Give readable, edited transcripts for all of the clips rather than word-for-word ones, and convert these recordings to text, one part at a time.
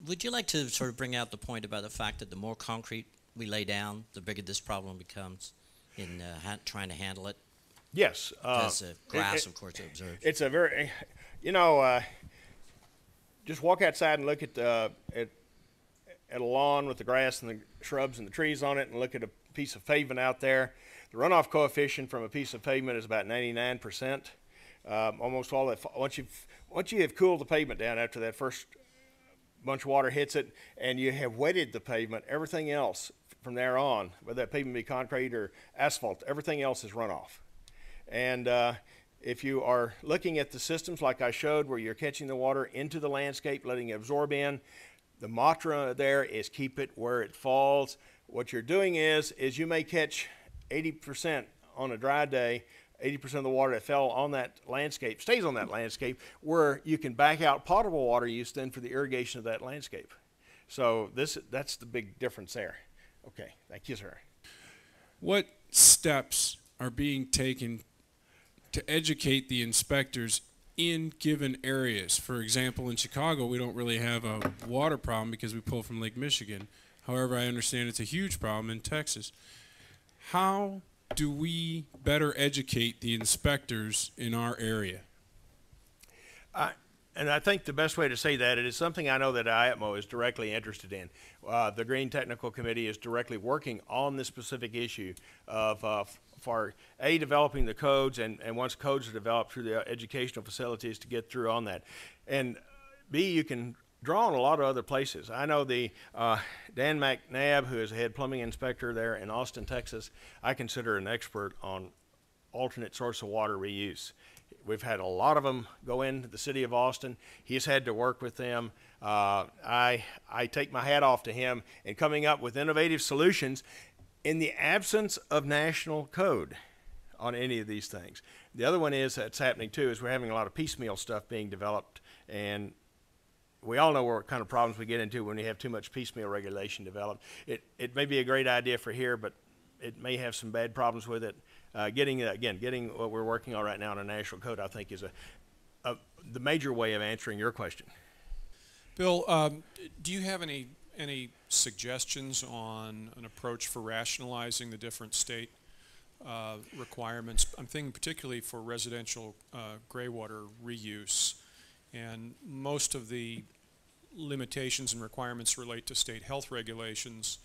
Would you like to sort of bring out the point about the fact that the more concrete we lay down, the bigger this problem becomes in trying to handle it? Yes. Because grass, of course, absorbs. It's a very, you know, just walk outside and look at a lawn with the grass and the shrubs and the trees on it, and look at a piece of pavement out there. The runoff coefficient from a piece of pavement is about 99%. Almost all that. Once you have cooled the pavement down after that first bunch of water hits it, and you have wetted the pavement, everything else from there on, whether that pavement be concrete or asphalt, everything else is runoff. And if you are looking at the systems like I showed, where you're catching the water into the landscape, letting it absorb in, the mantra there is keep it where it falls. What you're doing is you may catch 80% on a dry day, 80% of the water that fell on that landscape stays on that landscape, where you can back out potable water use then for the irrigation of that landscape. So that's the big difference there. Okay, thank you, sir. What steps are being taken to educate the inspectors in given areas? For example, in Chicago, we don't really have a water problem because we pull from Lake Michigan. However, I understand it's a huge problem in Texas. How do we better educate the inspectors in our area? And I think the best way to say that, it is something I know that IAPMO is directly interested in. The Green Technical Committee is directly working on this specific issue of for A, developing the codes, and once codes are developed through the educational facilities to get through on that. And B, you can draw on a lot of other places. I know the Dan McNabb, who is a head plumbing inspector there in Austin, Texas, I consider an expert on alternate source of water reuse. We've had a lot of them go into the city of Austin. He's had to work with them. I take my hat off to him in coming up with innovative solutions in the absence of national code on any of these things. The other one is that's happening too is we're having a lot of piecemeal stuff being developed, and we all know what kind of problems we get into when we have too much piecemeal regulation developed. It may be a great idea for here, but it may have some bad problems with it. Getting what we're working on right now in a national code, I think, is the major way of answering your question. Bill, do you have any suggestions on an approach for rationalizing the different state requirements? I'm thinking particularly for residential graywater reuse, and most of the limitations and requirements relate to state health regulations.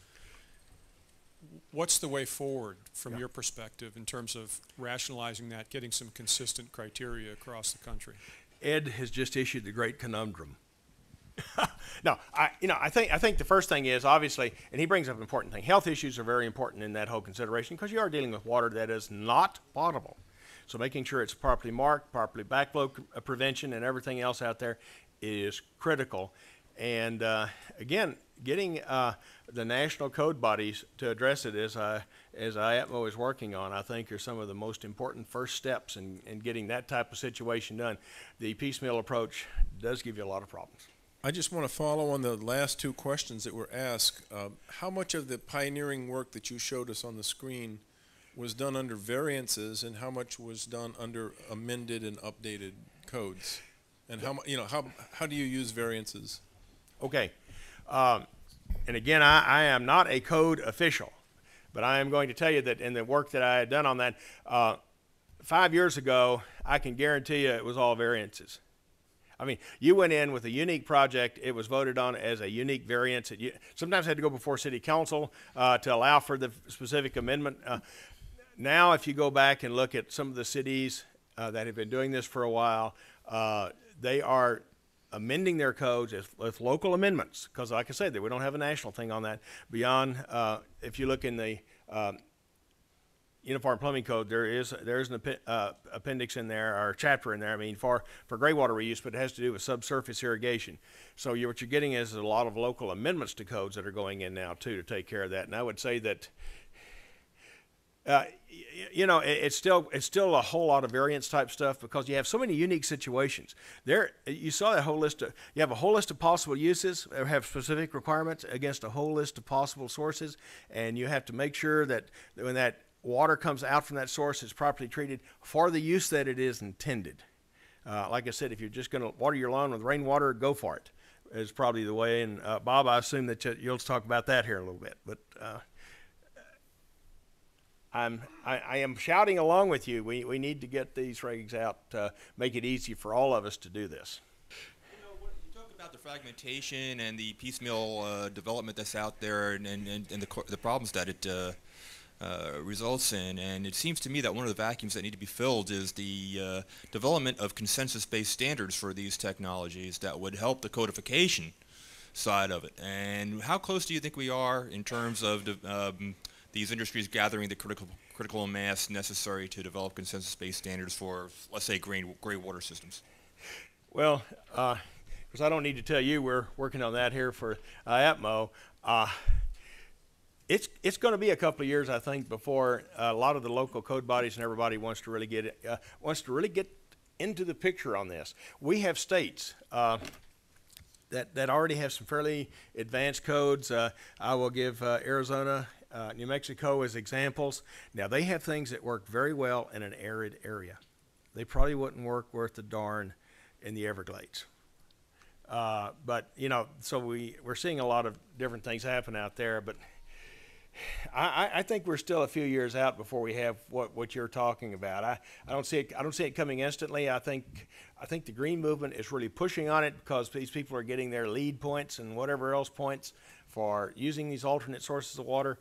What's the way forward from your perspective in terms of rationalizing that, getting some consistent criteria across the country? Ed has just issued the great conundrum. No, I think the first thing is obviously, and he brings up an important thing. Health issues are very important in that whole consideration because you are dealing with water that is not potable. So making sure it's properly marked, properly backflow prevention, and everything else out there is critical. And again, getting the national code bodies to address it as IAPMO is working on, I think are some of the most important first steps in getting that type of situation done. The piecemeal approach does give you a lot of problems. I just want to follow on the last two questions that were asked. How much of the pioneering work that you showed us on the screen was done under variances, and how much was done under amended and updated codes? And how do you use variances? Okay, and again, I am not a code official, but I am going to tell you that in the work that I had done on that 5 years ago, I can guarantee you it was all variances. I mean, you went in with a unique project. It was voted on as a unique variance. Sometimes had to go before city council to allow for the specific amendment. Now, if you go back and look at some of the cities that have been doing this for a while, they are amending their codes with local amendments, because like I said, we don't have a national thing on that. Beyond, if you look in the Uniform Plumbing Code, there's an appendix in there, or a chapter in there, I mean, for graywater reuse, but it has to do with subsurface irrigation. So what you're getting is a lot of local amendments to codes that are going in now, too, to take care of that. And I would say that, it's still a whole lot of variance type stuff, because you have so many unique situations. You saw that whole list. You have a whole list of possible uses, or have specific requirements against a whole list of possible sources, and you have to make sure that when that water comes out from that source, it's properly treated for the use that it is intended. Like I said, if you're just going to water your lawn with rainwater, go for it. is probably the way. And Bob, I assume that you'll talk about that here in a little bit. But I am shouting along with you. We need to get these regs out to make it easy for all of us to do this. You know, when you talk about the fragmentation and the piecemeal development that's out there, and the problems that it results in, and it seems to me that one of the vacuums that need to be filled is the development of consensus-based standards for these technologies that would help the codification side of it. And how close do you think we are in terms of these industries gathering the critical mass necessary to develop consensus-based standards for, let's say, gray water systems? Well, because I don't need to tell you, we're working on that here for IAPMO. It's going to be a couple of years, I think, before a lot of the local code bodies and everybody wants to really get into the picture on this. We have states that already have some fairly advanced codes. I will give Arizona, New Mexico as examples. Now, they have things that work very well in an arid area. They probably wouldn't work worth a darn in the Everglades. But, you know, so we're seeing a lot of different things happen out there. But I think we're still a few years out before we have what you're talking about. I don't see it coming instantly. I think the green movement is really pushing on it because these people are getting their lead points and whatever else points for using these alternate sources of water.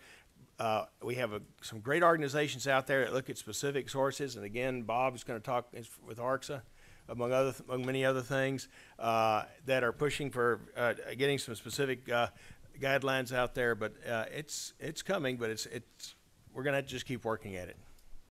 We have some great organizations out there that look at specific sources, and again, Bob is going to talk with ARCSA, among many other things, that are pushing for getting some specific guidelines out there. But it's coming, but we're going to have to just keep working at it.